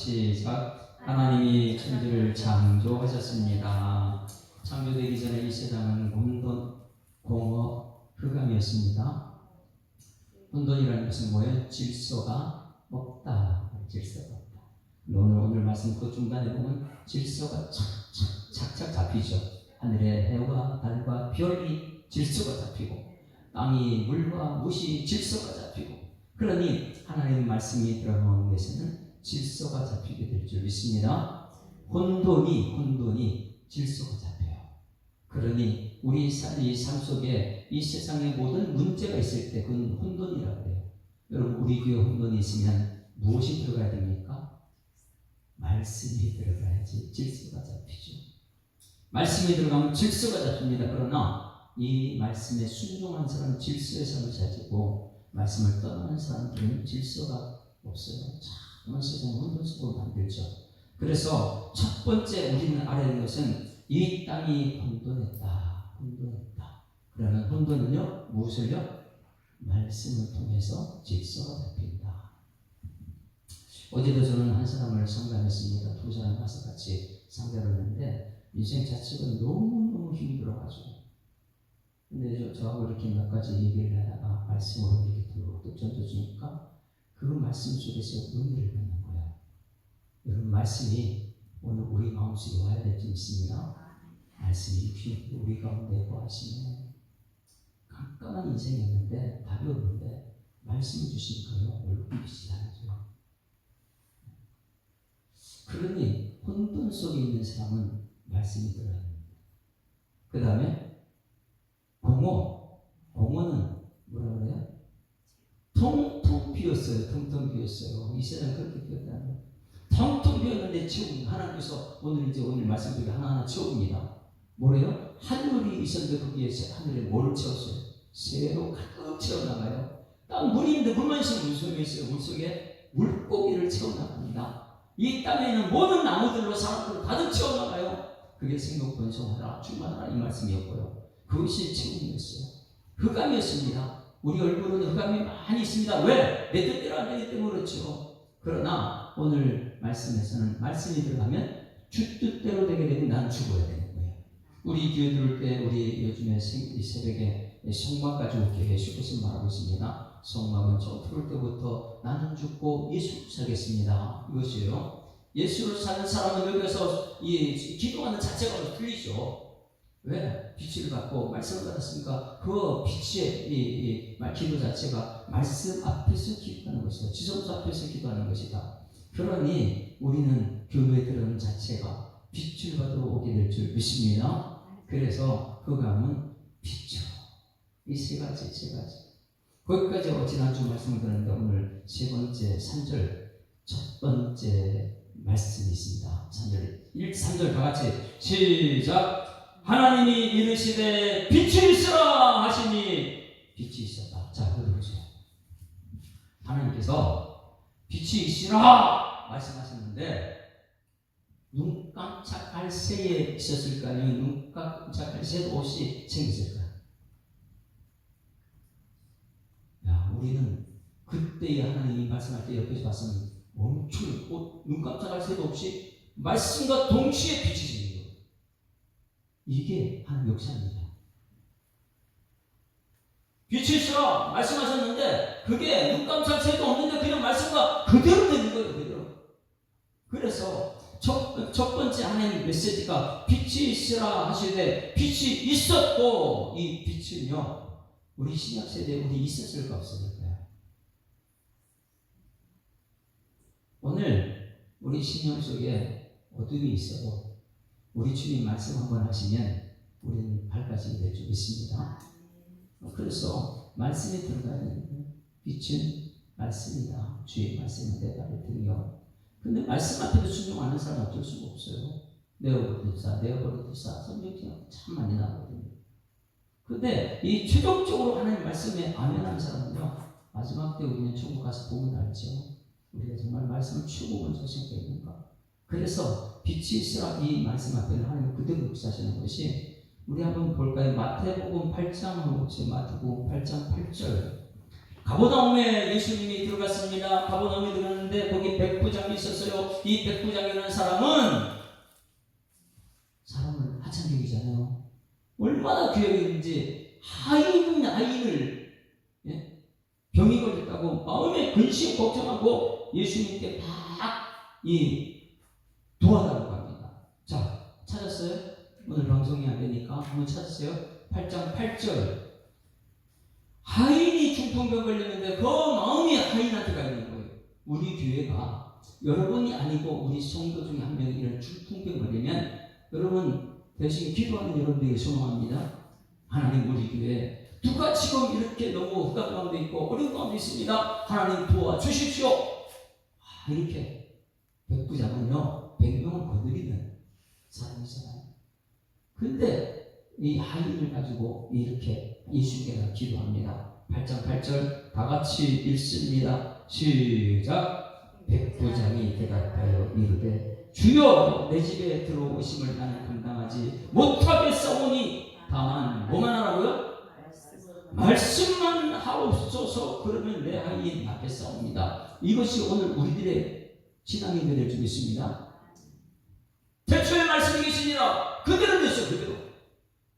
시작. 하나님이 천지를 창조하셨습니다. 창조되기 전에 이 세상은 혼돈, 공허, 흑암이었습니다. 혼돈이라는 것은 뭐예요? 질서가 없다. 질서가 없다. 오늘 말씀 그 중간에 보면 질서가 착착 잡히죠. 하늘의 해와 달과 별이 질서가 잡히고, 땅이 물과 무시 질서가 잡히고, 그러니 하나님의 말씀이 들어가는 것에는 질서가 잡히게 될 줄 믿습니다. 혼돈이 질서가 잡혀요. 그러니 우리 삶 속에 이 세상의 모든 문제가 있을 때 그건 혼돈이라고 해요. 여러분, 우리 교회 혼돈이 있으면 무엇이 들어가야 됩니까? 말씀이 들어가야지 질서가 잡히죠. 말씀이 들어가면 질서가 잡힙니다. 그러나 이 말씀에 순종한 사람은 질서의 삶을 가지고, 말씀을 떠나는 사람들은 질서가 없어요. 정말 세상을 혼돈 속으로 만들죠. 그래서 첫 번째 우리는 알아야 하는 것은 이 땅이 혼돈했다. 그러면 혼돈은요, 무엇을요? 말씀을 통해서 질서가 잡힌다. 어제도 저는 한 사람을 상담했습니다. 두 사람 가서 같이 상담을 했는데 인생 자체가 너무너무 힘들어가지고, 근데 저하고 이렇게 몇 가지 얘기를 하다가 말씀으로 이렇게 또 던져주니까 그 말씀 속에서 은혜를 받는 거야. 여러분, 말씀이 오늘 우리 마음속에 와야 될 줄 믿습니다. 말씀이 우리 가운데 거하시면 깜깜한 인생이었는데, 답이 없는데 말씀을 주시니까요, 얼굴이 달라져요. 그러니 혼돈 속에 있는 사람은 말씀이 들어야 됩니다. 그 다음에 공허는 뭐라 그래요? 텅텅 비었어요. 텅텅 비었어요. 이 세상 그렇게 비었다는 거예요. 텅텅 비었는데 채우는, 하나님께서 오늘 말씀 중에 하나하나 채웁니다. 뭐래요? 하늘이 있었는데 거기에 하늘에 뭐를 채웠어요? 새로 가득 채워나가요. 땅 물이 있는데 물만 있으면 물속에 있어요. 물속에 물고기를 채워나갑니다. 이 땅에 있는 모든 나무들로 사람들을 가득 채워나가요. 그게 생명 번성하라, 충만하라, 이 말씀이었고요. 그것이 채움이었어요. 흑암이었습니다. 우리 얼굴은 흑암이 많이 있습니다. 왜? 내 뜻대로 안 되기 때문에 그렇죠. 그러나 오늘 말씀에서는 말씀이 들어가면 주 뜻대로 되게 되면 난 죽어야 되는 거예요. 우리 교회 들을 때, 우리 요즘에 이 새벽에 성막까지 올게 계시고 것을 말하고 있습니다. 성막은 저 들을 때부터 나는 죽고 예수 살겠습니다. 이것이에요. 예수를 사는 사람은 여기서 이 기도하는 자체가 틀리죠. 왜? 빛을 받고 말씀을 받았으니까 그 빛의 이 기도 자체가 말씀 앞에서 기도하는 것이다. 지성소 앞에서 기도하는 것이다. 그러니 우리는 교회에 들어오는 자체가 빛을 받으러 오게 될 줄 믿습니다. 그래서 흑암은 빛으로, 이 세 가지. 거기까지 지난주 말씀을 들었는데 오늘 세 번째 3절, 첫 번째 말씀이 있습니다. 3절 다 같이 시작. 하나님이 이르시되 빛이 있으라 하시니 빛이 있었다. 자, 그거 보세요. 하나님께서 빛이 있으라 말씀하셨는데 눈 깜짝할 새에 있었을까, 아니면 눈 깜짝할 새도 없이 생겼을까? 야, 우리는 그때의 하나님이 말씀할 때 옆에서 봤으면 멈추고 눈 깜짝할 새도 없이 말씀과 동시에 빛이 생겨요. 이게 하나님 역사입니다. 빛이 있으라 말씀하셨는데 그게 눈 깜짝할 새도 없는데 그냥 말씀과 그대로 되는 거예요. 그대로. 그래서 첫 번째 하나님 메시지가 빛이 있으라 하시되 빛이 있었고, 이 빛은요 우리 신약 세대에 우리 있었을까 없었을까요? 오늘 우리 신약 속에 어둠이 있어도 우리 주님 말씀 한번 하시면 우리는 밝아지게 될 줄 믿습니다. 그래서 말씀이 들어가야 되는데 빛은 말씀이다. 주의 말씀은 내 발의 등이요. 근데 말씀 앞에도 순종하는 사람은 어쩔 수가 없어요. 내어버리듯사 성경책 참 많이 나오거든요. 근데 이 최종적으로 하나님 말씀에 아멘하는 사람은요, 마지막 때 우리는 천국 가서 보면 알죠. 우리가 정말 말씀을 추구하는 자신이 있는가. 그래서 빛이 있으라 이 말씀 앞에는 하나님 그대로 역사하시는 것이, 우리 한번 볼까요? 마태복음 8장, 마태복음 8장 8절. 가버나움에 예수님이 들어갔습니다. 가버나움에 들어갔는데 거기 백부장이 있었어요. 이 백부장이라는 사람은 사람을 하찮게 얼마나 귀하겠는지 하인을 병이 걸렸다고 마음에 근심 걱정하고 예수님께 막 도와달라고 합니다. 자, 찾았어요? 오늘 방송이 안 되니까 한번 찾으세요. 8장 8절. 하인이 중풍병 걸렸는데 그 마음이 하인한테 가 있는 거예요. 우리 교회가 여러분이 아니고 우리 성도 중에 한 명이 이런 중풍병 걸리면 여러분 대신 기도하는 여러분들에게 소망합니다. 하나님, 우리 교회 누가 지금 이렇게 너무 흑암 가운데 있고 어려운 가운데 있습니다. 하나님 도와주십시오. 이렇게 백부장은요 100명을 거느리는 사람이잖아요. 근데 이 하인을 가지고 이렇게 예수님께 기도합니다. 8장 8절 다 같이 읽습니다. 시작. 백부장이 대답하여 이르되 주여, 내 집에 들어오심을 나는 감당하지 못하겠사오니 다만 뭐만 하라고요? 말씀만 하옵소서. 그러면 내 하인이 낫겠사옵니다. 이것이 오늘 우리들의 신앙이 되어 주고 있습니다. 태초에 말씀이 계시니라. 그대로 됐어요. 그대로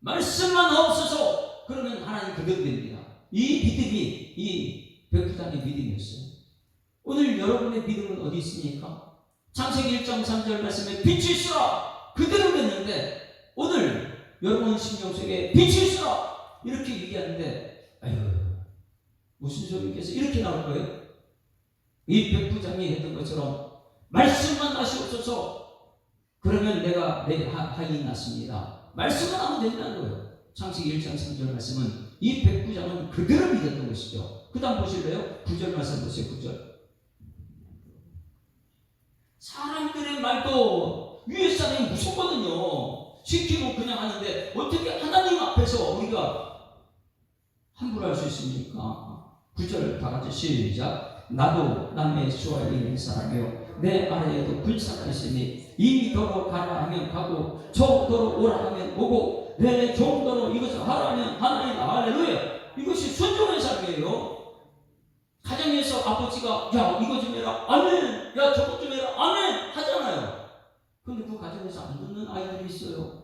말씀만 하옵소서. 그러면 하나님 그대로 됩니다. 이 믿음이 이 백부장의 믿음이었어요. 오늘 여러분의 믿음은 어디 있습니까? 창세기 1장 3절 말씀에 빛이 있으라. 그대로 됐는데 오늘 여러분 심령 속에 빛이 있으라 이렇게 얘기하는데 아유, 무슨 소리겠어? 이렇게 나올 거예요. 이 백부장이 했던 것처럼 말씀만 하시옵소서. 그러면 내가 내 하인이 났습니다. 말씀만 하면 된다는 거예요. 창세기 1장 3절 말씀은 이 백부장은 그대로 믿었던 것이죠. 그 다음 보실래요? 9절 말씀 보세요. 9절. 사람들의 말도 위에 사람이 무섭거든요. 시키면 그냥 하는데 어떻게 하나님 앞에서 우리가 함부로 할 수 있습니까? 9절 다 같이 시작. 나도 남의 수하에 있는 사람이요 내 아래에도 군사가 있으니 이 도로 가라 하면 가고 저 도로 오라 하면 오고 내 종도로 이것을 하라 하면 하나님. 할렐루야. 이것이 순종의 삶이에요. 가정에서 아버지가 야 이거 좀 해라 아멘, 야 저것 좀 해라 아멘 하잖아요. 근데 그 가정에서 안 듣는 아이들이 있어요.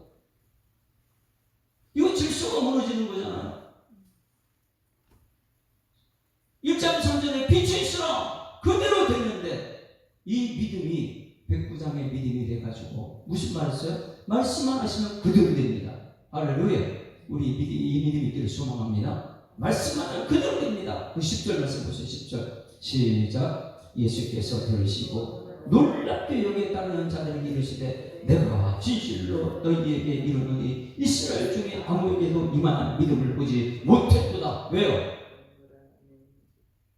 이거 질서가 무너지는 거잖아요. 1장 3절에 빛이 있으라 그대로 됐는데 이 믿음이 백부장의 믿음이 돼가지고 무슨 말 했어요? 말씀만 하시면 그대로 됩니다. 할렐루야. 우리 이 믿음이 있기를 소망합니다. 말씀만 하면 그대로 됩니다. 그 10절 말씀 보세요. 10절 시작. 예수께서 들으시고 놀랍게 여기에 따르는 자들에게 이르시되 내가 진실로 너희에게 이르노니 이스라엘 중에 아무에게도 이만한 믿음을 보지 못했도다. 왜요?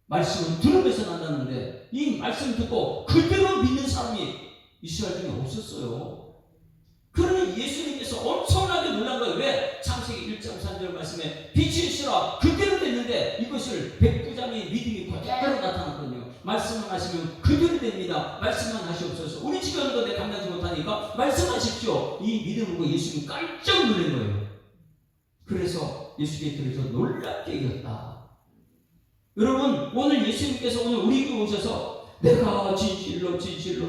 말씀은 들으면서 난다는데 이 말씀 듣고 그대로 믿는 사람이 이스라엘 중에 없었어요. 그러면 예수님께서 엄청나게 놀란 거예요. 왜? 창세기 1장 3절 말씀에 빛이 있으라 그대로 됐는데 이것을 백부장의 믿음이 그대로 나타났거든요. 말씀만 하시면 그대로 됩니다. 말씀만 하시옵소서. 우리 집에 오는 거 내가 감당하지 못하니까 말씀하십시오. 이 믿음을 보고 예수님 깜짝 놀란 거예요. 그래서 예수님께 들어서 놀랍게 이겼다. 여러분, 오늘 예수님께서 오늘 우리 교회 오셔서 내가 진실로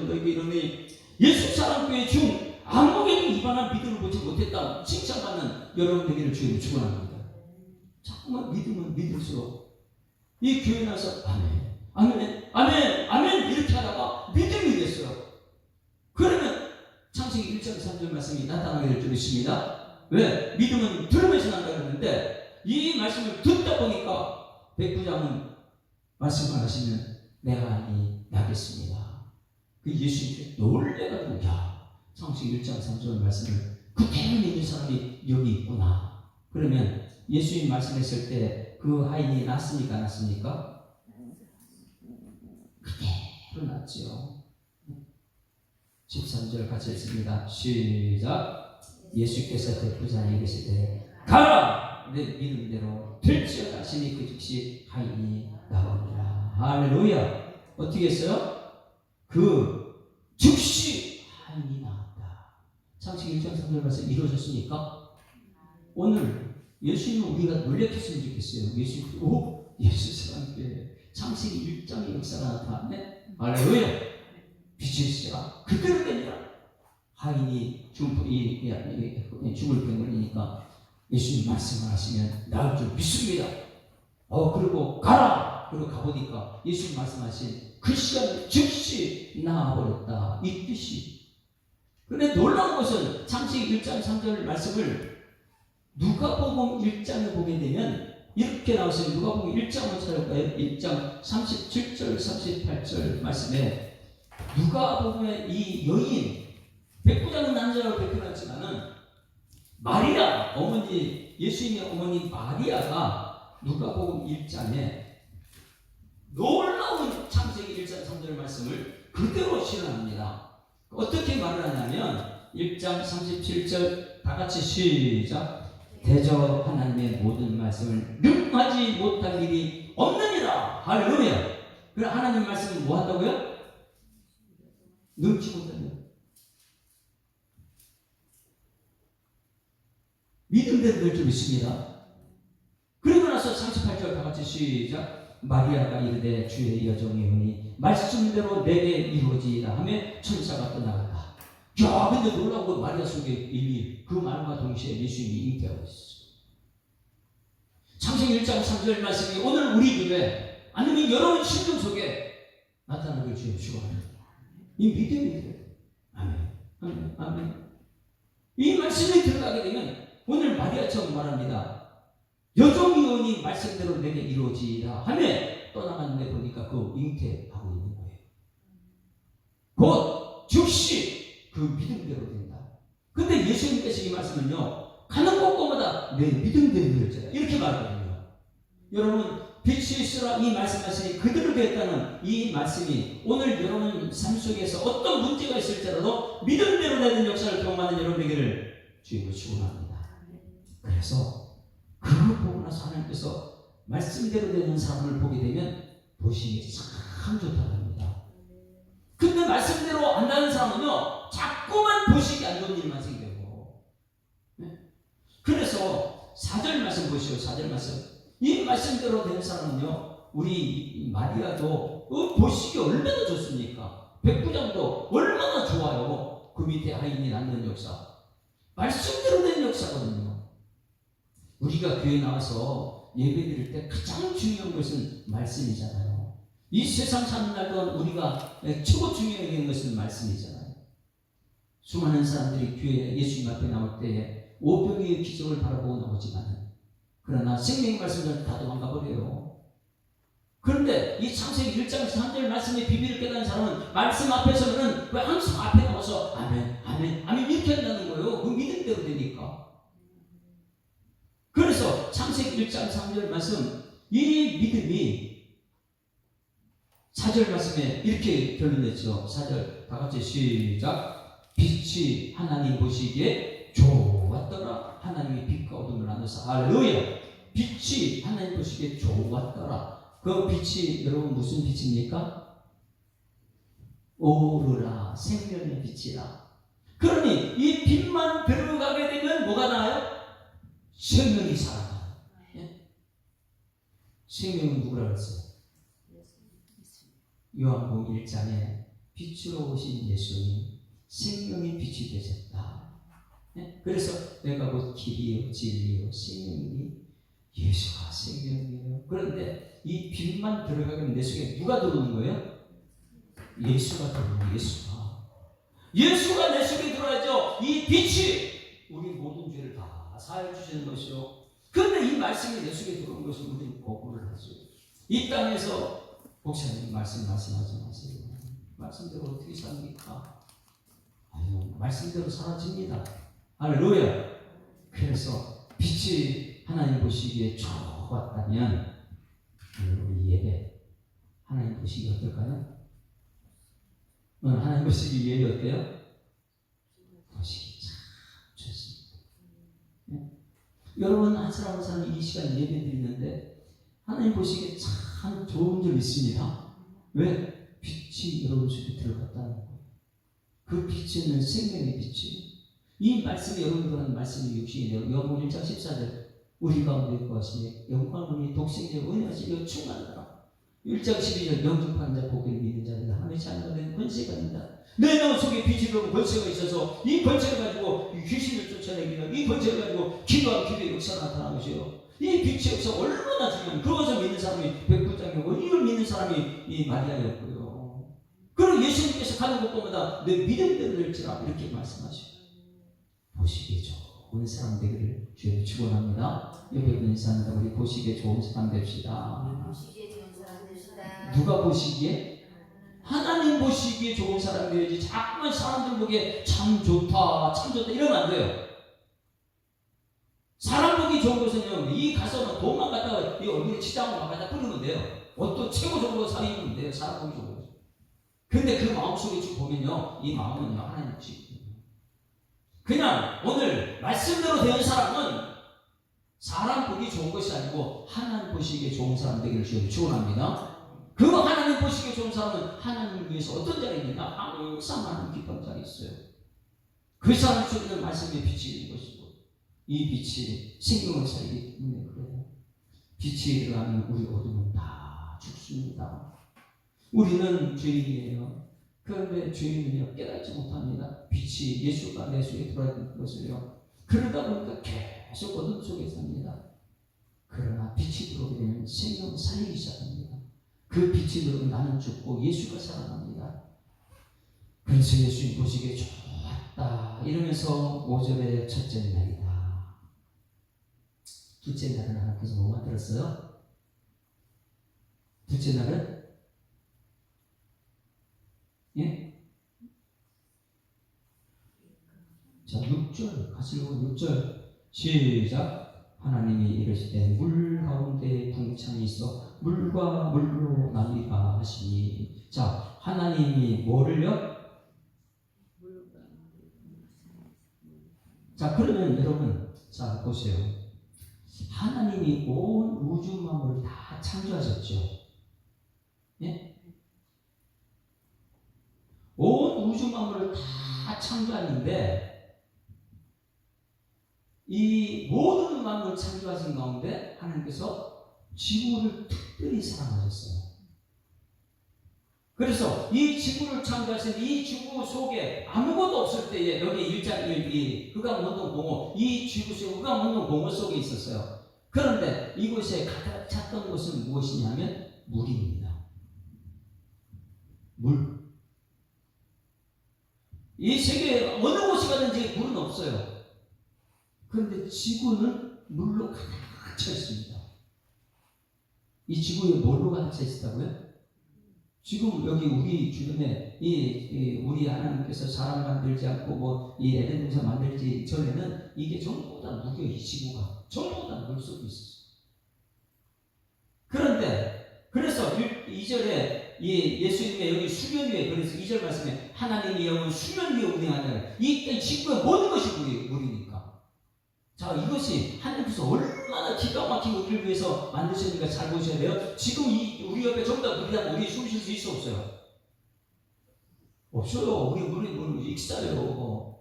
너에게 이르노니 예수 사랑교회 중 아무에게도 이만한 믿음을 보지 못했다 칭찬받는 여러분 되기를 주님을 축원합니다. 자꾸만 믿으면 믿을수록 이 교회 나서 아멘, 아멘, 아멘, 아멘 이렇게 하다가 믿음이 됐어요. 그러면 창세기 1장 3절 말씀이 나타나게 될 줄 믿습니다. 왜? 믿음은 들으면서 난다고 했는데 이 말씀을 듣다 보니까 백부장은 말씀을 하시면 내가 하니 나겠습니다. 그 예수님께 놀래가지고 야 창세기 1장 3절 말씀을 그대로 믿는 사람이 여기 있구나. 그러면 예수님 말씀했을 때 그 하인이 낫습니까? 낫습니까? 그대로 낫지요. 13절 같이 읽습니다. 시작. 예수께서 백부장에게 이르시되 가라 내 믿음대로 될지어다 하시니 그 즉시 하인이 나오니라. 할렐루야. 어떻게 했어요? 그 즉시 하인이 나왔다. 창세기 1장 3절 말씀 이루어졌습니까? 오늘 예수님은 우리가 놀랬으면 좋겠어요. 예수 사랑교회 창세기 1장의 역사가 나타났네. 할렐루야. 빛이시라. 그대로 되니라. 하인이 죽을 병 걸리니까 예수님 말씀을 하시면 나을 줄 믿습니다. 그리고 가라. 그리고 가보니까 예수님 말씀하신 그 시간에 즉시 나아버렸다. 이 뜻이. 그런데 놀라운 것은 창세기 1장 3절 말씀을 누가복음 1장에 보게 되면 이렇게 나오세요. 누가복음 1장을 찾아볼까요? 1장 37절 38절 말씀에 누가복음의 이 여인, 백부장은 남자로 베풀었지만은 마리아 어머니, 예수님의 어머니 마리아가 누가복음 1장에 놀라운 창세기 1장 3절 말씀을 그대로 실현합니다. 어떻게 말을 하냐면 1장 37절 다 같이 시작. 대저 하나님의 모든 말씀을 능하지 못할 일이 없느니라. 할렐루야. 그럼 하나님 말씀은 뭐 한다고요? 능치 못하냐. 믿음대로 될 줄 믿습니다. 그리고 나서 38절 다 같이 시작. 마리아가 이르되 주의 여종이 오니 말씀대로 내게 이루어지이다 하며 천사가 떠나갔다. 야, 근데 놀라운 마리아 속에 이미 그 말과 동시에 예수님이 잉태하고 있었어요. 창세기 1장 3절 말씀이 오늘 우리 집에 아니면 여러분 심정 속에 나타나길 주여 축원합니다. 이 믿음이 돼요. 아멘. 아멘. 아멘. 이 말씀이 들어가게 되면 오늘 마리아처럼 말합니다. 여종이오니 말씀대로 내게 이루어지이다 하며 떠나갔는데 보니까 그 잉태하고 있는 거예요. 곧 즉시 그 믿음대로 된다. 근데 예수님께서 이 말씀은요, 가는 곳곳마다 내 믿음대로 될지라 이렇게 말하거든요. 여러분, 빛이 있으라 이 말씀하시니 그대로 되었다는 이 말씀이 오늘 여러분 삶 속에서 어떤 문제가 있을지라도 믿음대로 되는 역사를 경험하는 여러분에게를 주님을 축원합니다. 그래서 그걸 보고 나서 하나님께서 말씀대로 되는 사람을 보게 되면 보시기에 참 좋다고 합니다. 근데 말씀대로 안 나는 사람은요, 자꾸만 보시기 안 좋은 일만 생기고. 그래서 4절 말씀 보시오. 4절 말씀. 이 말씀대로 된 사람은요, 우리 마리아도 보시기 얼마나 좋습니까? 백부장도 얼마나 좋아요. 그 밑에 하인이 낳는 역사. 말씀대로 된 역사거든요. 우리가 교회 나와서 예배 드릴 때 가장 중요한 것은 말씀이잖아요. 이 세상 사는 날 동안 우리가 최고 중요하게 하는 것은 말씀이잖아요. 수많은 사람들이 교회 예수님 앞에 나올 때에 오병이의 기적을 바라보고 나오지만 그러나 생명의 말씀을 다 도망가버려요. 그런데 이 창세기 1장 3절 말씀의 비밀을 깨닫는 사람은 말씀 앞에서는 왜 항상 앞에 나와서 아멘 아멘 아멘 이렇게 한다는 거예요. 그 믿음대로 되니까. 그래서 창세기 1장 3절 말씀 이 믿음이 4절 말씀에 이렇게 결론냈죠. 4절 다 같이 시작. 빛이 하나님 보시기에 좋았더라. 하나님이 빛과 어둠을 나눠서 할렐루야. 빛이 하나님 보시기에 좋았더라. 그 빛이 여러분 무슨 빛입니까? 오르라 생명의 빛이라. 그러니 이 빛만 들어가게 되면 뭐가 나와요? 생명이 살아나요. 예? 생명은 누구라고 했어요? 요한복음 1장에 빛으로 오신 예수님 생명의 빛이 되셨다. 예? 그래서 내가 곧 길이요 진리요 생명이니 예수가 생명이에요. 그런데 이 빛만 들어가면 내 속에 누가 들어오는 거예요? 예수가 들어오는 예수가 내 속에 들어와야죠. 이 빛이 우리 모든 죄를 다 사해 주시는 것이요. 그런데 이 말씀이 내 속에 들어온 것을 우리는 거부를 하죠. 이 땅에서 목사님 말씀하지 마세요. 말씀대로 어떻게 삽니까? 아유, 말씀대로 사라집니다. 할렐루야. 그래서 빛이 하나님 보시기에 좋았다면 우리 예배 하나님 보시기 어떨까요? 하나님 보시기 예배 어때요? 보시기 참 좋습니다. 네? 여러분 한 사람 한 사람이 이 시간 예배 드리는데 하나님 보시기에 참 좋은 줄 믿습니다. 왜? 빛이 여러분 속에 들어갔다는 거예요. 그 빛은 생명의 빛이. 이 말씀이 여러분들은 말씀이 육신이 되어 요한복음 1장 14절 우리 가운데 거하시니 영광을 독생자의 은혜하시며 충만하라. 1장 12절 영접하는 자 복을 믿는 자들 하나님의 자녀가 되는 권세가 된다. 내 마음 속에 빛이 들어오고 권세가 있어서 이 권세를 가지고 귀신을 쫓아내기는 이 권세를 가지고 기도하고 기도의 역사가 나타나는 것이요. 이 빛의 역사가 얼마나 중요한 그것을 믿는 사람이 백부장이고 이걸 믿는 사람이 이 마리아였고요. 그리고 예수님께서 가는 곳마다 내 믿음대로 될지라 이렇게 말씀하시고 보시기에 좋은 사람 되기를 주여 축원합니다. 옆에 있는 사람들 우리 보시기에 좋은 사람 됩시다. 누가 보시기에? 하나님 보시기에 좋은 사람 되야지. 자꾸만 사람들 보기에 참 좋다 참 좋다 이러면 안 돼요. 사람 보기 좋은 것은요, 이 가서는 돈만 갖다가 이 얼굴에 치장을 막 갖다 뿌리면 돼요. 옷도 최고 좋은 거 사면 입으면 돼요. 사람 보기 좋은 거. 근데 그 마음속에 쭉 보면요, 이 마음은요, 하나님 보시거든요. 그냥 오늘 말씀대로 된 사람은 사람 보기 좋은 것이 아니고 하나님 보시기에 좋은 사람 되기를 주여 축원합니다. 그 하나님 보시기에 좋은 사람은 하나님을 위해서 어떤 자리에 있느냐? 항상 하나님 기뻐하는 자리에 있어요. 그 사람 속에는 말씀의 빛이 있는 것이고 이 빛이 생명을 살리기 때문에 그래요. 빛이 일어나면 우리 어둠은 다 죽습니다. 우리는 죄인이에요. 그런데 죄인은요 깨닫지 못합니다. 빛이 예수가 내 속에 들어있는 것을요. 그러다 보니까 계속 어둠 속에 삽니다. 그러나 빛이 들어오게 되면 생명을 살리기 시작합니다. 그 빛이 들어오면 나는 죽고 예수가 살아납니다. 그래서 예수님 보시기에 좋았다 이러면서 5절의 첫째 날이다. 둘째 날은 하나님께서 뭐 만들었어요? 둘째 날은 예? 자 6절 같이 읽어 6절 시작. 하나님이 이르시되 물 가운데 궁창이 있어 물과 물로 나뉘라 하시니. 자 하나님이 뭐를요? 자 그러면 여러분 자 보세요. 하나님이 온 우주 만물을 다 창조하셨죠. 예? 온 우주 만물을 다 창조하는데 이 모든 만물을 창조하신 가운데 하나님께서 지구를 특별히 사랑하셨어요. 그래서 이 지구를 창조하신 이 지구 속에 아무것도 없을 때에 여기 1장 1, 흑암원동공허 이 지구 속에 흑암원동공허 속에 있었어요. 그런데 이곳에 가득 찼던 것은 무엇이냐면 물입니다. 물. 이 세계에 어느 곳에 가든지 물은 없어요. 그런데 지구는 물로 가득 차 있습니다. 이 지구에 뭘로 가득 차 있다고요? 지금 여기 우리 주변에 우리 하나님께서 사람 만들지 않고 뭐 이 에덴 동산 만들지 전에는 이게 전부 다 무겨 이 지구가 전부 다 물 속에 있었어요. 그런데 그래서 2절에 예수님의 여기 수면 위에 그래서 2절 말씀에 하나님의 영은 수면 위에 운행하는 이 지구의 모든 것이 물이니까. 자 이것이 하나님께서 얼마나 기가 막히게 우리를 위해서 만드셨는가 잘 보셔야 돼요. 지금 우리 옆에 전부 다 물이라면 우리 숨 쉴 수 있어 없어요? 없어요. 우리 물이 익사요.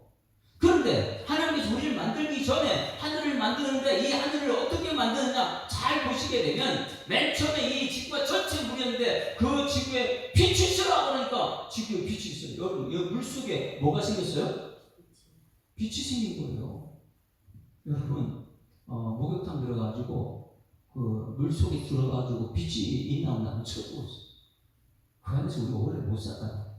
그런데 하나님께서 우리를 만들기 전에 하늘을 만드는데 이 하늘을 어떻게 만드느냐 잘 보시게 되면 맨 처음에 이 지구가 전체 물이었는데 그 지구에 빛이 있으라고 하니까 지구에 빛이 있어요. 여러분 여기 물 속에 뭐가 생겼어요? 빛이 생긴 거예요. 여러분 목욕탕 들어가지고 그 물 속에 들어가지고 빛이 있나 없나 한번 쳐보세요. 그 안에서 우리가 오래 못 살아요.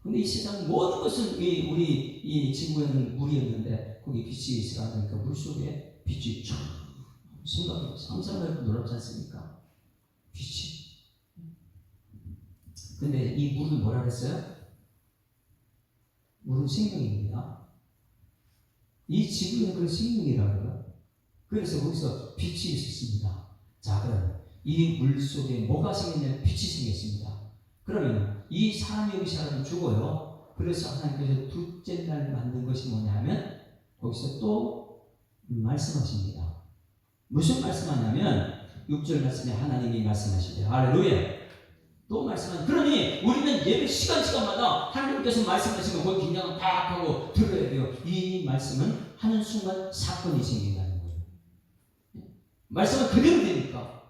근데 이 세상 모든 것은 우리 이 지구에는 물이었는데 거기 빛이 있으라 하니까 물 속에 빛이 쫙 생각해보세요. 상상해도 놀랍지 않습니까? 빛이. 근데 이 물은 뭐라 그랬어요? 물은 생명입니다. 이 지구에는 그런 생명이라고 해요. 그래서 거기서 빛이 있었습니다. 자 그럼 이 물 속에 뭐가 생겼냐면 빛이 생겼습니다. 그러면 이 사람이 여기 사람이 죽어요. 그래서 하나님께서 둘째 날 만든 것이 뭐냐면 거기서 또 말씀하십니다. 무슨 말씀하냐면 6절 말씀에 하나님이 말씀하시대요. 할렐루야. 또 말씀하시죠. 그러니 우리는 예배 시간마다 하나님께서 말씀하시면 거기 긴장을 딱 하고 들어야 돼요. 이 말씀은 하는 순간 사건이 생긴다는 거예요. 말씀은 그대로 되니까.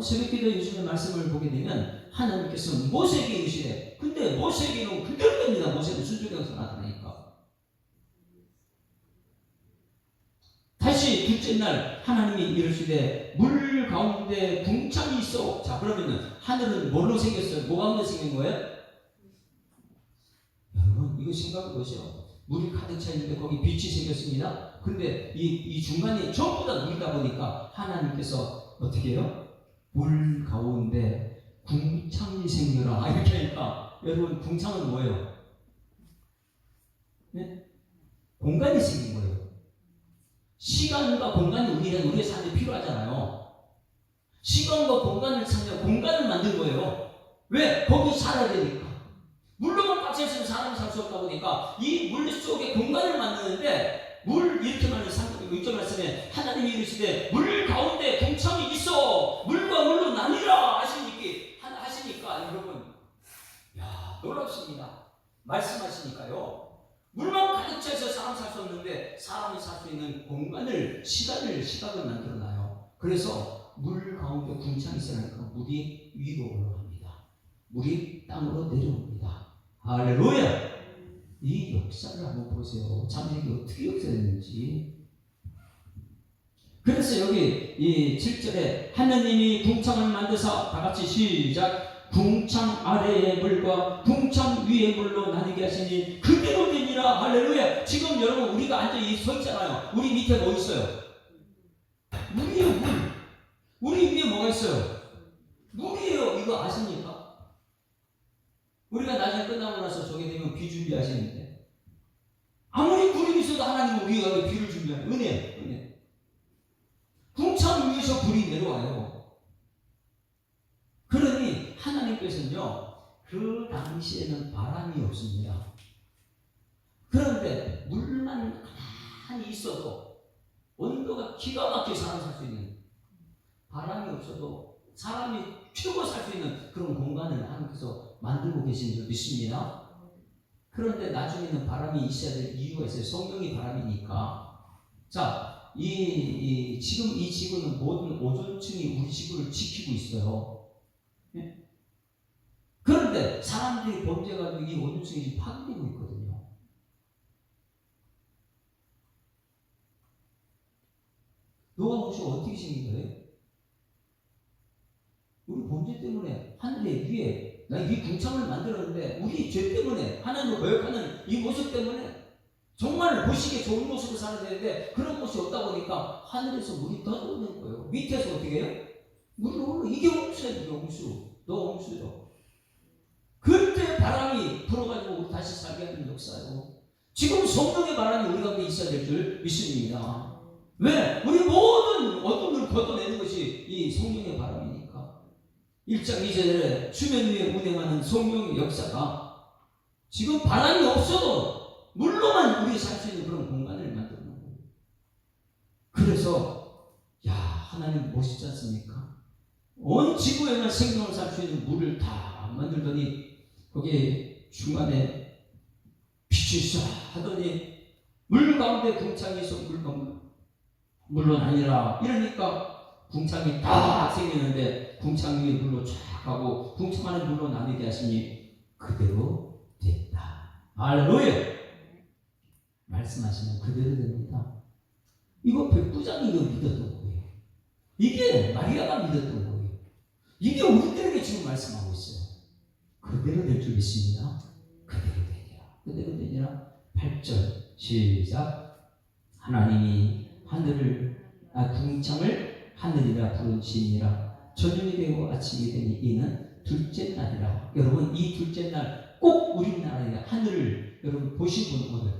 새벽기도 요즘에 말씀을 보게 되면 하나님께서 모세에게 이르시되, 근데 모세에게는 그대로 됩니다. 모세는 수족에서 나타나니까. 다시 둘째 날 하나님이 이르시되 물 가운데 궁창이 있어. 자, 그러면은 하늘은 뭘로 생겼어요? 뭐 가운데 생긴 거예요? 여러분, 이거 생각해 보세요. 물이 가득 차 있는데 거기 빛이 생겼습니다. 근데 이 중간에 전부 다 물이다 보니까 하나님께서 어떻게 해요? 물 가운데 궁창이 생겨라. 이렇게 하니까, 여러분, 궁창은 뭐예요? 네? 공간이 생긴 거예요. 시간과 공간이 우리의 삶에 필요하잖아요. 시간과 공간을 찾는 공간을 만든 거예요. 왜? 거기 살아야 되니까. 물로만 꽉 차 있으면 사람이 살 수 없다 보니까 이 물 속에 공간을 만드는데, 물 이렇게 말하는 상품 6절 말씀에 하나님이 이르시되 물 가운데 궁창이 있어 물과 물로 나뉘라 하시니까 여러분, 야, 놀랍습니다. 말씀하시니까요. 물만 가득 차서 사람 살 수 없는데 사람이 살 수 있는 공간을, 시각을 만들어놔요. 그래서 물 가운데 궁창이 있으니까 물이 위로 올라갑니다. 물이 땅으로 내려옵니다. 할렐루야! 이 역사를 한번 보세요. 참 이게 어떻게 역사했는지. 그래서 여기 이 7절에 하느님이 궁창을 만드사, 다 같이 시작. 궁창 아래의 물과 궁창 위의 물로 나뉘게 하시니 그대로 되니라. 할렐루야. 지금 여러분 우리가 앉아 서 있잖아요. 우리 밑에 뭐 있어요? 물이에요. 물. 우리 위에 뭐가 있어요? 물이에요. 이거 아십니까? 우리가 나중에 끝나고 나서 저게 되면 비 준비하시는데, 아무리 불이 있어도 하나님은 우리가 비를 준비하는 은혜. 궁창 위에서 불이 내려와요. 그러니 하나님께서는요, 그 당시에는 바람이 없습니다. 그런데 물만 가만히 있어도 온도가 기가 막히게 사람 살 수 있는, 바람이 없어도 사람이 최고 살 수 있는 그런 공간을 하나님께서 만들고 계신 줄 믿습니다. 그런데 나중에는 바람이 있어야 될 이유가 있어요. 성령이 바람이니까. 자, 지금 이 지구는 모든 오존층이 우리 지구를 지키고 있어요. 네? 그런데 사람들이 범죄가지고 이 오존층이 지금 파괴되고 있거든요. 노아 혹시 어떻게 생긴 거예요? 우리 범죄 때문에 하늘의 위에 이 궁창을 만들었는데, 우리 죄 때문에, 하나님을 거역하는 이 모습 때문에 정말 보시기에 좋은 모습을 살아야 되는데 그런 모습이 없다 보니까 하늘에서 물이 떠오르는 거예요. 밑에서 어떻게 해요? 물이 올라. 이게 홍수야. 이게 홍수. 너 홍수요. 그때 바람이 불어가지고 우리 다시 살게 하는 역사예요. 지금 성령의 바람이 우리 가운데 있어야 될 줄 믿습니다. 왜? 우리 모든 어둠을 걷어내는 것이 이 성령의 바람이니까. 1장 2절에 수면 위에 운행하는 성령의 역사가 지금 바람이 없어도 물로만 우리 살 수 있는 그런 공간을 만들어 놓은 거예요. 그래서 하나님 멋있지 않습니까? 온 지구에만 생명을 살 수 있는 물을 다 만들더니 거기에 중간에 빛이 있어 하더니 물 가운데 궁창이 있어. 물론 아니라 이러니까 궁창이 딱 생기는데 궁창 위에 물로 쫙 가고 궁창 안에 물로 나뉘게 하시니 그대로 됐다. 할렐루야. 말씀하시면 그대로 됩니다. 이거 백부장이 이거 믿었던 거예요. 이게 마리아가 믿었던 거예요. 이게 우리들에게 지금 말씀하고 있어요. 그대로 될 줄 믿습니다. 그대로 되니라. 그대로 되니라. 8절 시작. 하나님이 궁창을 하늘이라 부르시니라. 저녁이 되고 아침이 되니 이는 둘째 날이라. 여러분, 이 둘째 날 꼭 우리나라에 하늘을 여러분 보신 분 오늘.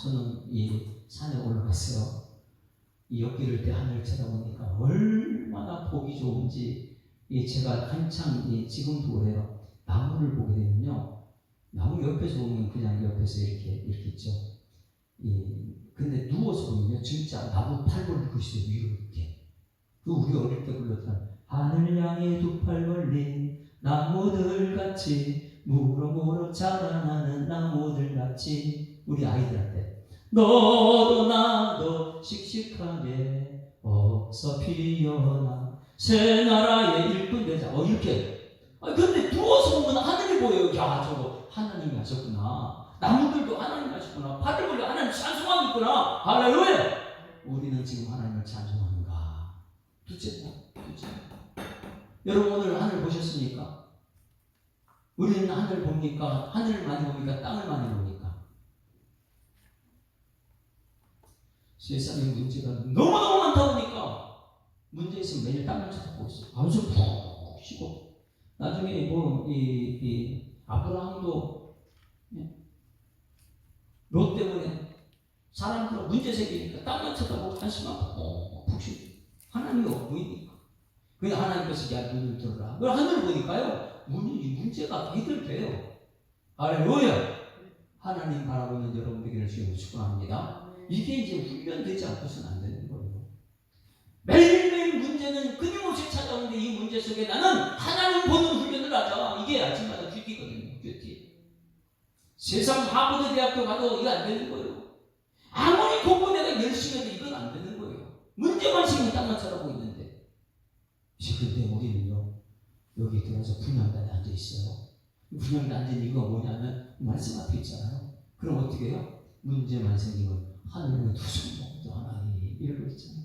저는 이 산에 올라갔어요. 이 엿기를 때 하늘을 쳐다보니까 얼마나 보기 좋은지. 제가 한창 지금도 그래요. 나무를 보게 되면요, 나무 옆에서 보면 그냥 옆에서 이렇게 있죠. 근데 누워서 보면요, 진짜 나무 팔 벌리고 있어요. 위로 이렇게. 우리 어릴 때 불렀던 하늘 향해 두 팔 벌린 나무들 같이 무럭무럭 자라나는 나무들 같이. 우리 아이들한테 너도 나도 씩씩하게 어서 피어나 새 나라의 일꾼 되자. 이렇게. 근데 누워서 보면 하늘이 보여요. 야, 저거 하나님이 하셨구나. 나무들도 하나님이 하셨구나. 바들도 하나님 찬송하고 있구나. 할렐루야. 우리는 지금 하나님을 찬송하는가? 둘째다. 여러분 오늘 하늘 보셨습니까? 우리는 하늘 봅니까? 하늘을 많이 봅니까? 땅을 많이 봅니까? 세상에 문제가 너무너무 많다 보니까 문제 있으면 매일 땅을 쳐다보고 있어요. 아주 푹 쉬고 나중에 이 아브라함도 롯 때문에 사람들은 문제 생기니까 땅만 쳐다보고 한심하고 푹 쉬고 하나님이 보이니까 그냥 하나님께서 야 눈을 들어라. 그걸 하늘을 보니까요 문제가 해결돼요. 할렐루야. 하나님 바라보는 여러분 되기를 주님으로 축원합니다. 이게 이제 훈련되지 않고서는 안 되는 거예요. 매일매일 문제는 끊임없이 찾아오는데 이 문제 속에 나는 하나님 보는 훈련을 하자. 이게 아침마다 듀티거든요. 듀티. 세상 하버드 대학교 가도 이거 안 되는 거예요. 아무리 공부 내가 열심히 해도 이건 안 되는 거예요. 문제만 생기면 땅만 쳐다보고 있는데. 근데 우리는요 여기 들어와서 분양단에 앉아 있어요. 분양단에 앉은 이유가 뭐냐면 말씀 앞에 있잖아요. 그럼 어떻게 해요? 문제만 생기면 하늘은 두 손 모두 하나님 이러고 있잖아요.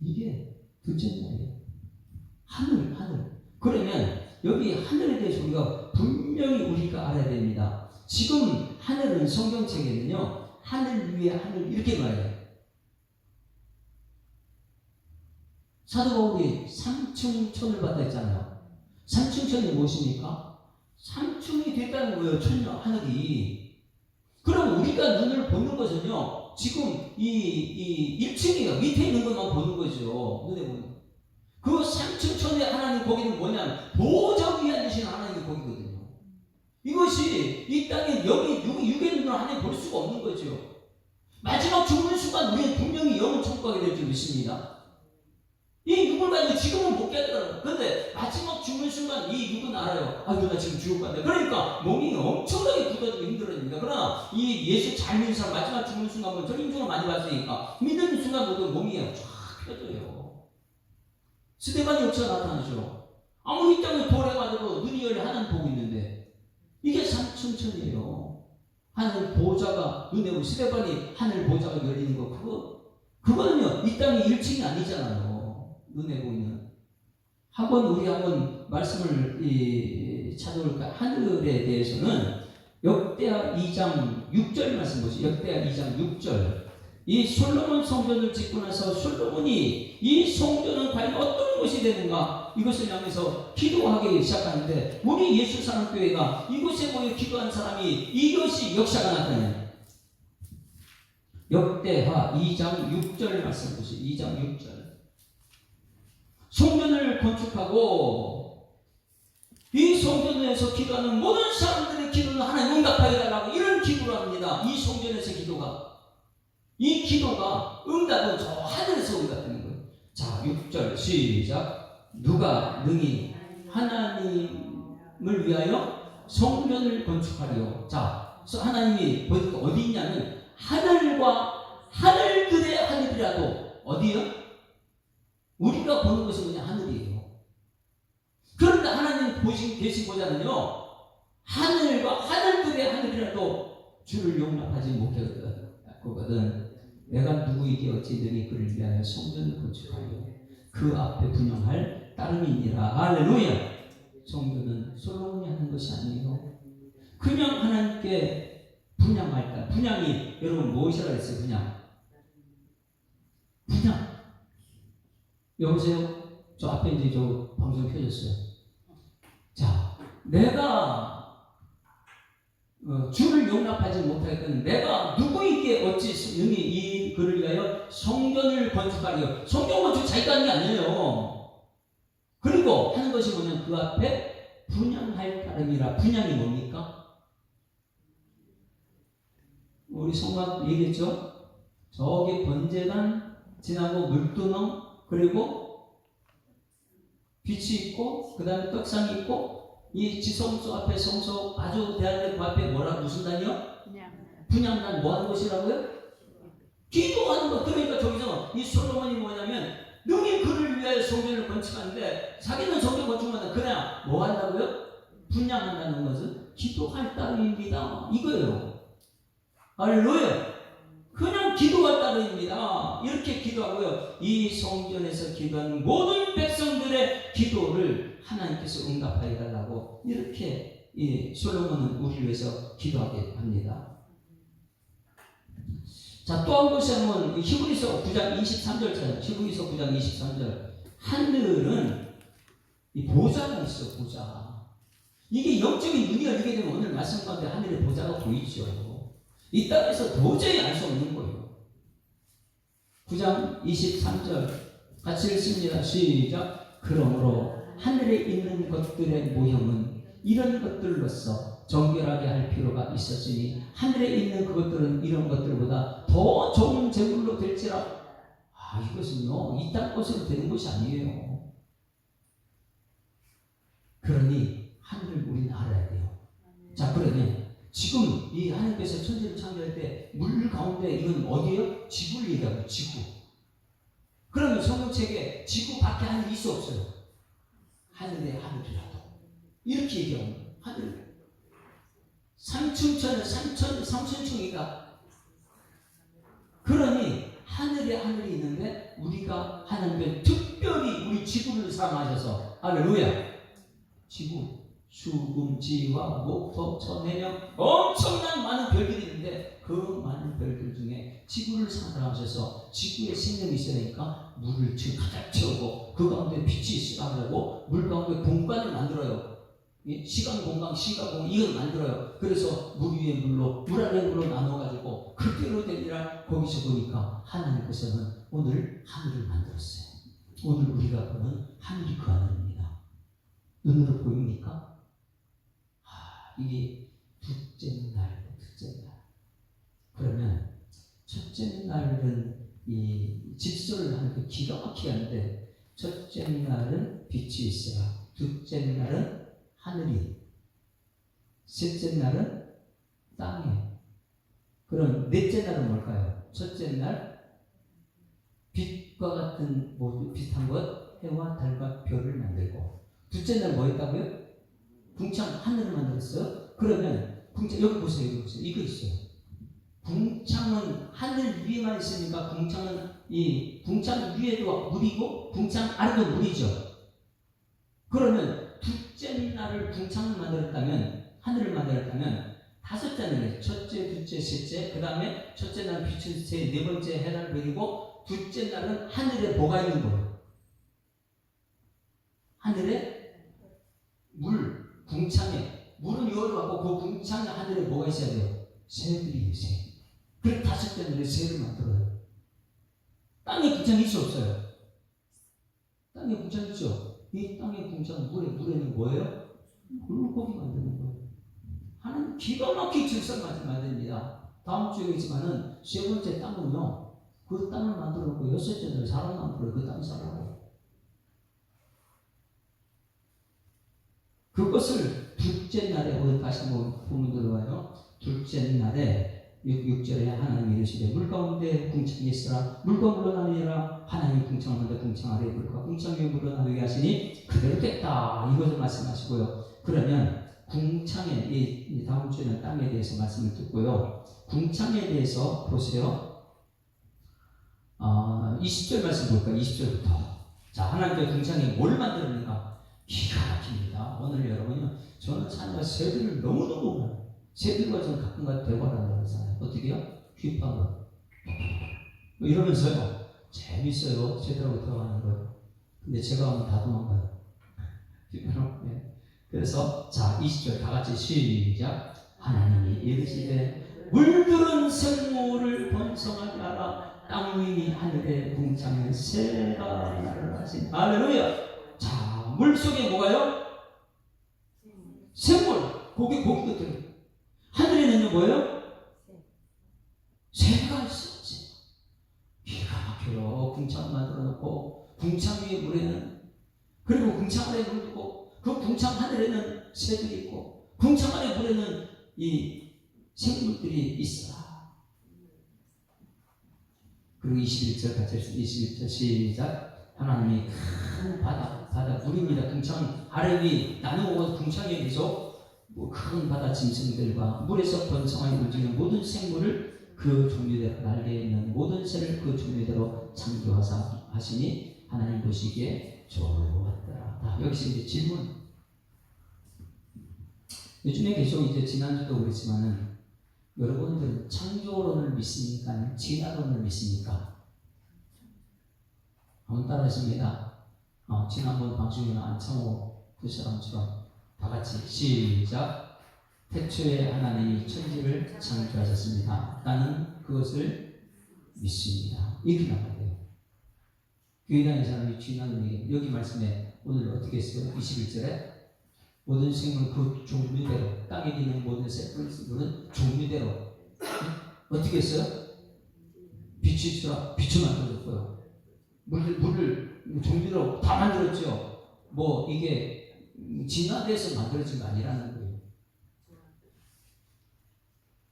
이게 둘째 날이에요. 하늘. 그러면 여기 하늘에 대해서 우리가 분명히 우리가 알아야 됩니다. 지금 하늘은 성경책에는요 하늘 위에 하늘 이렇게 말해요. 사도 바울이 삼층천을 받다 했잖아요. 삼층천이 무엇입니까? 삼층이 됐다는 거예요. 하늘이. 그럼 우리가 눈을 보는 것은요 지금 이 1층이에요. 밑에 있는 것만 보는 거죠. 눈에 보는. 그 삼층천의 하나님 거기는 뭐냐면 보좌 위에 앉으신 하나님의 거기거든요. 이것이 이 땅에 여기 육의 눈으로 하나님 볼 수가 없는 거죠. 마지막 죽는 순간 우리는 분명히 영원 천국 가게 될 줄 믿습니다. 이 육을 가지고 지금은 못 깨달아요. 그런데 마지막 죽는 순간 이 육은 알아요. 나 지금 죽을 건데. 그러니까 몸이 엄청나게 굳어지고 힘들어집니다. 그러나 이 예수 잘 믿는 사람 마지막 죽는 순간 보면 저 인중을 많이 봤으니까 믿는 순간부터 몸이 쫙 펴져요. 스데반이 역사가 나타나죠. 아무리 이 땅에 돌에 가도 눈이 열려 하나님 보고 있는데 이게 삼층천이에요. 하늘 보좌가 눈에 보고 스데반이 하늘 보좌가 열리는 거 그거는요 이 땅이 1층이 아니잖아요. 눈에 보이는 우리 한번 말씀을 찾아볼까. 하늘에 대해서는 역대하 2장 6절 말씀 보시죠. 역대하 2장 6절. 이 솔로몬 성전을 짓고 나서 솔로몬이 이 성전은 과연 어떤 곳이 되는가 이것을 향해서 기도하기 시작하는데 우리 예수사랑교회가 이곳에 모여 기도한 사람이 이것이 역사가 나타나요. 역대하 2장 6절 말씀 보시죠. 2장 6절. 성전을 건축하고 이 성전에서 기도하는 모든 사람들의 기도는 하나님 응답하여 달라고 이런 기도를 합니다. 이 성전에서 이 기도가 응답은 저 하늘에서 응답되는 거예요. 자 6절 시작. 누가 능히 하나님을 위하여 성전을 건축하리요. 자 하나님이 어디 있냐면 하늘과 하늘들의 하늘이라도 어디요? 우리가 보는 것은 그냥 하늘이에요. 그런데 하나님 계신 보자는요 하늘과 하늘들의 하늘이라도 주를 용납하지 못하거든. 내가 누구에게 어찌 능히 그를 위하여 성전을 건축하려 그 앞에 분양할 따름이니라. 할렐루야. 성전은 솔로몬이 하는 것이 아니에요. 그냥 하나님께 분양할 따름. 분양이 여러분 무엇이라 했어요? 분양. 여보세요? 저 앞에 이제 저 방송 켜졌어요. 자, 내가 주를 용납하지 못하겠거든. 내가 누구에게 어찌 능히 이 그를 위하여 성전을 건축하려. 성전 건축 자기가 하는 게 아니에요. 그리고 하는 것이 뭐냐면 그 앞에 분양할 따름이라. 분양이 뭡니까? 우리 성막 얘기했죠? 저기 번제단 지나고 물두멍 그리고 빛이 있고 그 다음에 떡상이 있고 이 지성소 앞에 성소 아주 대한민국 그 앞에 무슨 단이요? 분양단 뭐 하는 곳이라고요? 기도하는 거. 그러니까 저기서 이 솔로몬이 뭐냐면 능히 그를 위하여 성전을 건축하는데 자기는 성전 건축하는데 그냥 뭐 한다고요? 분양한다는 것은 기도할 따름입니다. 이거예요. 할렐루야. 그냥 기도할 따름입니다. 이렇게 기도하고요. 이 성전에서 기도하는 모든 백성들의 기도를 하나님께서 응답하여 달라고 이렇게 이 솔로몬은 우리를 위해서 기도하게 합니다. 자, 또 한 곳에 한번 히브리서 9장 23절처럼 히브리서 9장 23절 하늘은 이 보좌가 있어. 보좌. 이게 영적인 눈이 열리게 되면 오늘 말씀 가운데 하늘의 보좌가 보이죠. 이 땅에서 도저히 알 수 없는 거예요. 9장 23절 같이 읽습니다. 시작. 그러므로 하늘에 있는 것들의 모형은 이런 것들로서 정결하게 할 필요가 있었으니 하늘에 있는 그것들은 이런 것들보다 더 좋은 제물로 될지라. 이것은요 이 땅 것으로 되는 것이 아니에요. 그러니 하늘을 우리는 알아야 돼요. 자, 그러면 지금 이 하나님께서 천지를 창조할 때 물 가운데 이건 어디예요? 지구를 얘기하고 지구. 그러면 성경책에 지구 밖에 하늘이 있어 없어요? 하늘에 하늘이라도 이렇게 얘기하면 하늘 삼층천은 삼천층이다. 그러니 하늘에 하늘이 있는데 우리가 하나님께 특별히 우리 지구를 사랑하셔서 할렐루야. 지구 수금지와 목토 천해령 엄청난 많은 별들이 있는데 그 많은 별들 중에 지구를 사랑하셔서 지구에 생명이 있으니까 물을 가득 채우고 그 가운데 빛이 있으라고 물 가운데 공간을 만들어요. 시간 공간 이걸 만들어요. 그래서 물 위에 물로 물 아래 물로 나눠가지고 그대로 되니라. 거기서 보니까 하나님께서는 오늘 하늘을 만들었어요. 오늘 우리가 보는 하늘이 그 하늘입니다. 눈으로 보입니까? 이게 둘째 날. 그러면 첫째 날은 이 질서를 하는 게 기가 막히게 하는데 첫째 날은 빛이 있어요. 둘째 날은 하늘이, 셋째 날은 땅에. 그럼 넷째 날은 뭘까요? 첫째 날 빛과 같은 모두 비슷한 것 해와 달과 별을 만들고, 둘째 날 뭐 했다고요? 궁창 하늘을 만들었어요. 그러면 궁창 여기 보세요. 이거 있어요. 궁창은 하늘 위에만 있으니까 궁창은 이 궁창 위에도 물이고 궁창 아래도 물이죠. 그러면 둘째 날을 궁창을 만들었다면, 하늘을 만들었다면 다섯째 날에 첫째, 둘째, 셋째, 그 다음에 첫째 날은 빛은 새, 네 번째 해달 별이고 둘째 날은 하늘에 뭐가 있는 거예요? 하늘에 물, 궁창에 물은 열어갖고 그 궁창에 하늘에 뭐가 있어야 돼요? 새들이 있어요. 그래서 다섯째 날에 새를 만들어요. 땅에 궁창이 있어 없어요? 땅에 궁창 있죠? 이 땅의 궁창 물에는 뭐예요? 물고기 만드는 거예요. 하나님 기가 막히게 질서를 만듭니다. 다음 주에 있지만은 세 번째 땅은요, 그 땅을 만들어 놓고 여섯째 날 사람 만들어요. 그 땅 살라고. 그것을 둘째 날에, 오늘 다시 한번 보면 들어와요. 둘째 날에 6절에 하나님이 이르시되 물 가운데 궁창이 있으라. 물과 물로 나누니라. 하나님이 궁창을 만들어 궁창 아래에 물과 궁창 위에 물로 나누게 하시니 그대로 됐다. 이것을 말씀하시고요. 그러면 궁창에, 이 다음 주에는 땅에 대해서 말씀을 듣고요. 궁창에 대해서 보세요. 20절 말씀 볼까요? 20절부터. 자, 하나님께 궁창에 뭘 만들었는가? 기가 막힙니다. 오늘 여러분요, 저는 참으로 새들을 너무너무 많아요. 새들과 저는 가끔가다 대화를 한다고 하잖아요. 어떻게요? 귓밥으로 이러면서요, 재밌어요. 새들하고 대화하는 거예요. 근데 제가 하면 다 도망가요. 네. 그래서 자, 20절 다 같이 시작. 하나님이 이르시되 물들은 생물을 번성하게 하라. 땅 위니 하늘의 궁창에 새가 나를 하시니. 할렐루야. 자, 물 속에 뭐가요? 생물, 고기 것들. 하늘에는요 뭐예요? 새가 있었지. 기가 막혀요. 궁창 만들어 놓고 궁창 위에 물에는, 그리고 궁창 아래 물 두고 그 궁창 하늘에는 새들이 있고 궁창 아래 물에는 이 생물들이 있어라. 그리고 21절 같이 했습니다. 21절 시작. 하나님이 큰 바다 물입니다. 궁창 아래 위 나누고 궁창에 계속 큰 바다 짐승들과 물에서 번성하여 움직이는 모든 생물을 그 종류대로 날개에 있는 모든 새를 그 종류대로 창조하사 하시니 하나님 보시기에 좋았더라. 여기서 이제 질문. 요즘에 계속 이제 지난주도 그랬지만은 여러분들은 창조론을 믿습니까? 진화론을 믿습니까? 한번 따라하십니다. 지난번 방송에는 안창호 그 사람처럼 다 같이 시작. 태초에 하나님이 천지를 창조하셨습니다. 나는 그것을 믿습니다. 이렇게 나가야 돼요. 교회 다니는 사람이 진화론 얘기. 여기 말씀에 오늘 어떻게 했어요? 21절에 모든 생물 그 종류대로 땅에 있는 모든 생물은 종류대로 어떻게 했어요? 빛이 있으라 빛을 만들었고요. 물을 종류대로 다 만들었죠. 뭐 이게 진화돼서 만들어진 거 아니라는 거예요.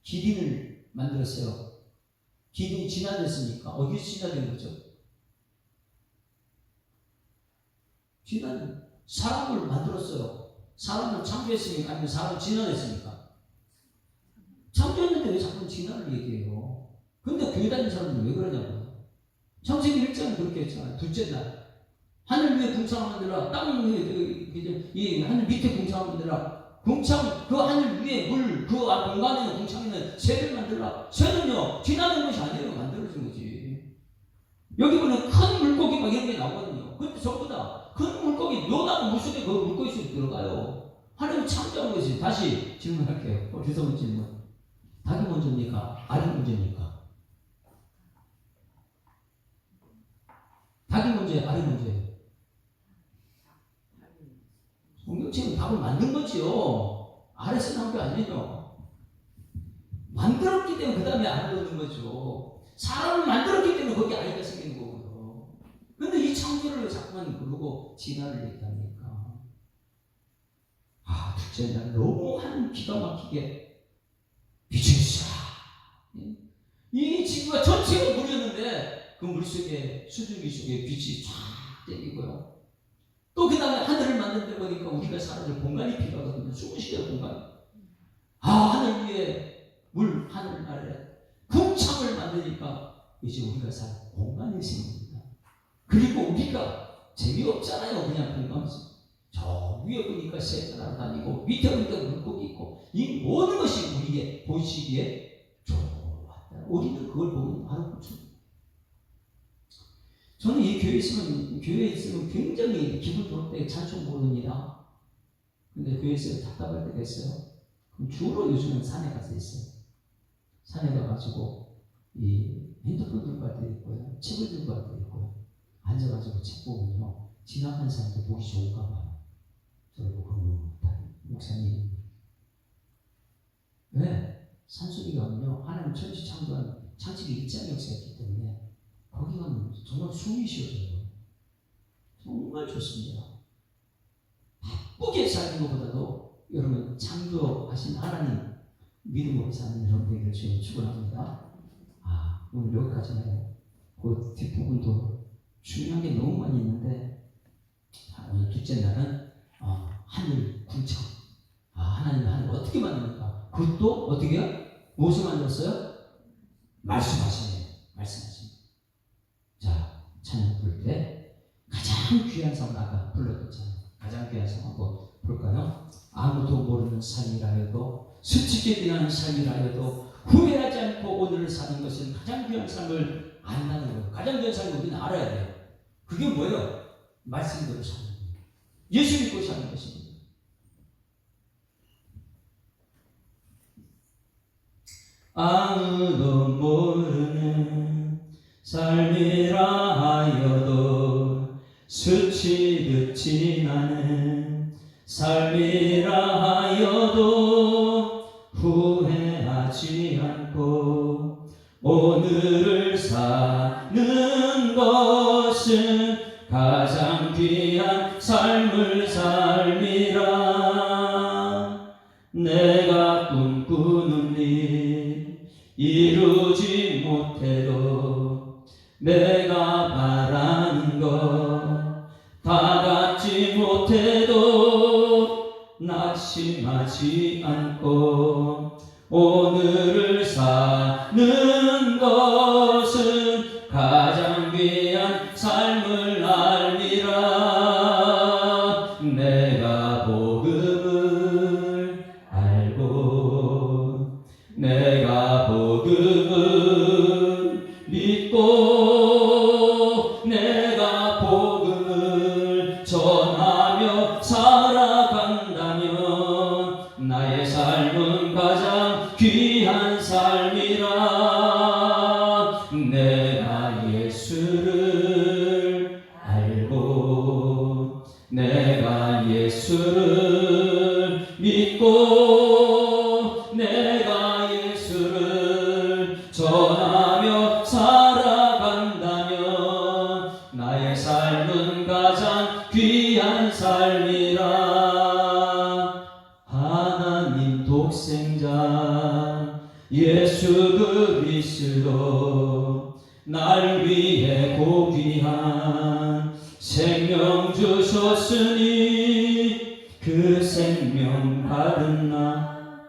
기린을 만들었어요. 기린이 진화됐습니까? 어디서 진화된 거죠? 진화는 사람을 만들었어요. 사람을 창조했습니까? 아니면 사람을 진화했습니까? 창조했는데 왜 자꾸 진화를 얘기해요? 근데 교회 다니는 사람들은 왜 그러냐고요? 창세기 1장은 그렇게 했잖아요. 둘째 날 하늘 위에 궁창을 만들라. 땅 위에 이 하늘 밑에 궁창을 만들라. 궁창 그 하늘 위에 물 그 공간에 있는 궁창에 있는 새를 만들라. 새는요 진화된 것이 아니에요. 만들어진 거지. 여기 보면 큰 물고기 막 이런 게 나오거든요. 근데 전부 다 큰 물고기 요나무 물속에 그 물고기 속에 들어가요. 하나님 창조한 것이. 다시 질문할게요. 주성훈 질문. 닭이 먼저입니까? 알이 먼저입니까? 닭이 먼저예요? 알이 먼저예요? 성경책은 닭을 만든 거지요. 알에서 나온 게 아니에요. 만들었기 때문에 그 다음에 알을 넣는 거죠. 사람을 만들었기 때문에 거기 아이가 생기는 거고요. 근데 이 창조를 자꾸만 그러고 진화를 얘기합니까? 둘째 날 너무 한 기가 막히게 빛이 있어. 이 지구가 전체가 물이었는데 그 물속에 수증기 속에 빛이 쫙 땡기고요. 또 그 다음에 하늘을 만든다 보니까 우리가 살아갈 공간이 필요하거든요. 숨을 쉬는 공간. 하늘 위에 물, 하늘 아래 궁창을 만드니까 이제 우리가 살 공간이 생깁니다. 그리고 우리가 재미없잖아요. 그냥 공간에서. 저 위에 보니까 새가 날아다니고 밑에 보니까 물고기 있고 이 모든 것이 우리에게 보시기에 좋았다. 우리는 그걸 보면 바로 그렇죠. 저는 이 교회에 있으면 굉장히 기분 좋을 때 찬송 부릅니다. 근데 교회에 있으면 답답할 때가 있어요. 그럼 주로 요즘은 산에 가서 있어요. 산에 가가지고 이 핸드폰 들고 갈 때도 있고요. 책을 들고 갈 때도 있고요. 앉아가지고 책 보면요. 지나가는 사람도 보기 좋은가 봐요. 저를 보고 목사님. 왜? 산속에 가면요. 하나님 천지 창조한 창세기 1장 역사가 있기 때문에 거기 가면 정말 숨이 쉬어져요. 정말 좋습니다. 바쁘게 사는 것보다도 여러분 창조하신 하나님 믿음으로 사는 여러분에게 주님 축원합니다. 오늘 여기까지만 해요. 그 뒷부분도 중요한 게 너무 많이 있는데 오늘 둘째 날은 하늘 궁창. 하나님 하늘 어떻게 만드는가? 그것도 어떻게 해요? 무엇을 만들었어요? 말씀하시네요. 자, 찬양 부를 때 가장 귀한 상 아까 불렀잖아요. 가장 귀한 상 한번 볼까요? 아무도 모르는 삶이라 해도 수치게 비하는 삶이라 해도 후회하지 않고 오늘을 사는 것은 가장 귀한 삶을 안다는 거예요. 가장 귀한 삶을 우리는 알아야 돼요. 그게 뭐예요? 말씀대로 사는 거예요. 예수 믿고 사는 것입니다. 아무도 모르는 삶이라 하여도 스치듯 지나는 삶이라 하여도 후회하지 않고 오늘을 사는 것은 가장 귀한 삶을 삶이라. 내가 꿈꾸는 일 이루지 못해도 내가 바라는 것 다 갖지 못해도 낙심하지 않고 오늘을 사는 것은 가장 귀한 삶을 알리라. 내가 복음을 알고 내가 복음을 믿고 내가 복음을 전하며 살아간다면 나의 삶은 가장 귀한 삶이라. 내가 예수를 알고 내가 예수를 믿고 내가 예수를 전하며 살아간다면 나의 삶은 가장 귀한 삶이라. 하나님 독생자 예수 그리스도 날 위해 고귀한 생명 주셨으니 그 생명 받은 나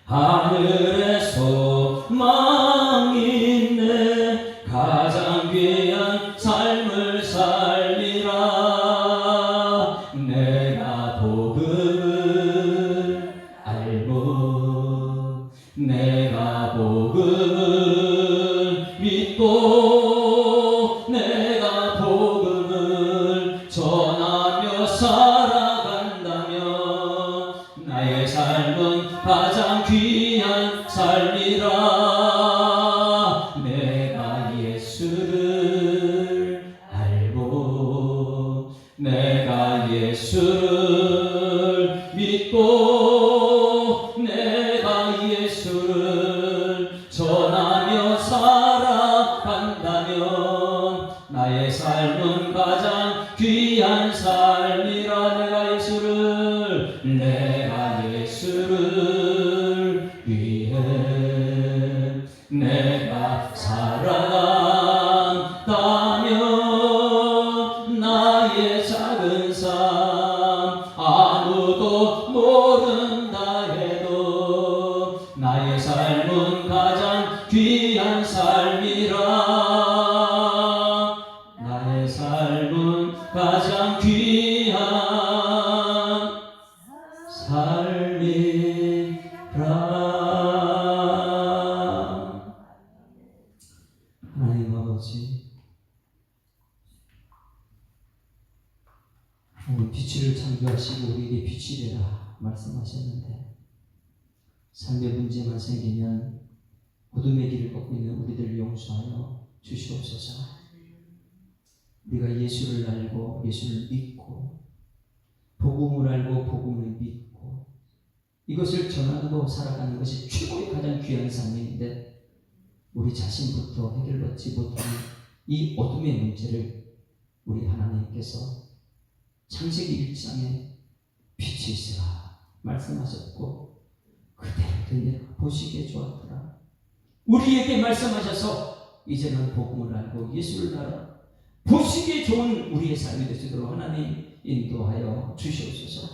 하늘에 소망이 있네. 가장 귀한 삶을 살리라. 내가 복음을 알고 내가 복음을 믿고 내가 복음을 전하며 살아간다면 나의 삶은 가장 귀한 삶이라. 내가 예수를 알고 내가 예수를 믿고 내가 예수를 전하며 살아간다면 나의 삶은 가장 귀한 삶이라. 내가 예수를 위해 내가 살아간다면 나의 작은 삶 아무도 모른다 해도 나의 삶은 가장 귀한 삶이라. 나의 삶은 가장 귀한 삶이라. 하나님 아버지, 오늘 빛을 창조하시고 우리에게 빛이 되라 말씀하셨는데 삶의 문제만 생기면 어둠의 길을 걷고 있는 우리들을 용서하여 주시옵소서. 우리가 예수를 알고 예수를 믿고 복음을 알고 복음을 믿고 이것을 전하고 살아가는 것이 최고의 가장 귀한 삶인데 우리 자신부터 해결받지 못하는 이 어둠의 문제를 우리 하나님께서 창세기 1장에 빛이 있으라 말씀하셨고 그대로 되냐 보시기에 좋았더라. 우리에게 말씀하셔서 이제는 복음을 알고 예수를 알아 보시기에 좋은 우리의 삶이 되시도록 하나님 인도하여 주시옵소서.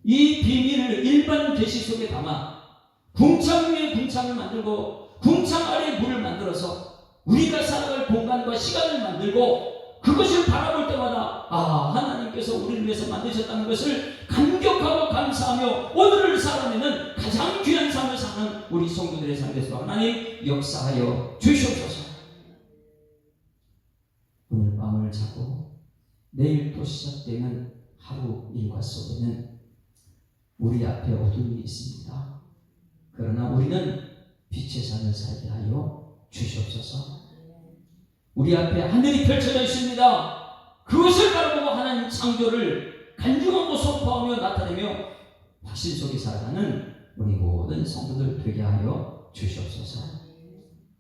이 비밀을 일반 계시 속에 담아 궁창 위에 궁창을 만들고 궁창 아래에 물을 만들어서 우리가 살아갈 공간과 시간을 만들고 그것을 바라볼 때마다 하나님께서 우리를 위해서 만드셨다는 것을 감격하고 감사하며 오늘을 살아내는 가장 귀한 삶을 사는 우리 성도들의 삶에 대해서 하나님 역사하여 주시옵소서. 오늘 밤을 자고 내일 또 시작되는 하루 일과 속에는 우리 앞에 어둠이 있습니다. 그러나 우리는 빛의 삶을 살게 하여 주시옵소서. 우리 앞에 하늘이 펼쳐져 있습니다. 그것을 바라보고 하나님 창조를 간증하고 선포하며 나타내며 확신 속에 살아가는 우리 모든 성도들 되게 하여 주시옵소서.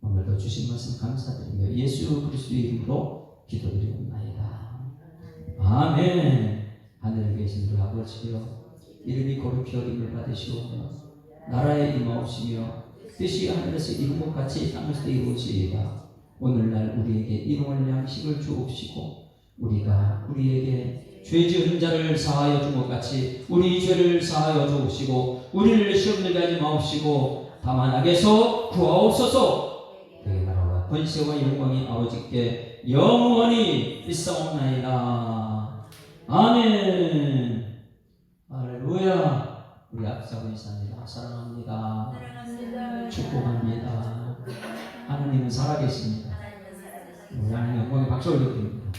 오늘도 주신 말씀 감사드리며 예수 그리스도의 이름으로 기도드리옵나이다. 아멘. 하늘에 계신 우리 아버지여 이름이 거룩히 여김을 받으시오며 나라에 임하옵시며 뜻이 하늘에서 이룬 것 같이 땅에서도 이루어지이다. 오늘날 우리에게 일용할 양식을 주옵시고 우리가 우리에게 죄 지은 자를 사하여 준 것 같이 우리 죄를 사하여 주옵시고 우리를 시험 들게 하지 마옵시고 다만 악에서 구하옵소서. 내 나라와 권세와 영광이 아버지께 영원히 있사옵나이다. 아멘. 할렐루야. 우리 앞사고 인사합니다. 사랑합니다. 축복합니다. 하나님은 살아계십니다. 우리 하나님 영광에 박수 올려드립니다.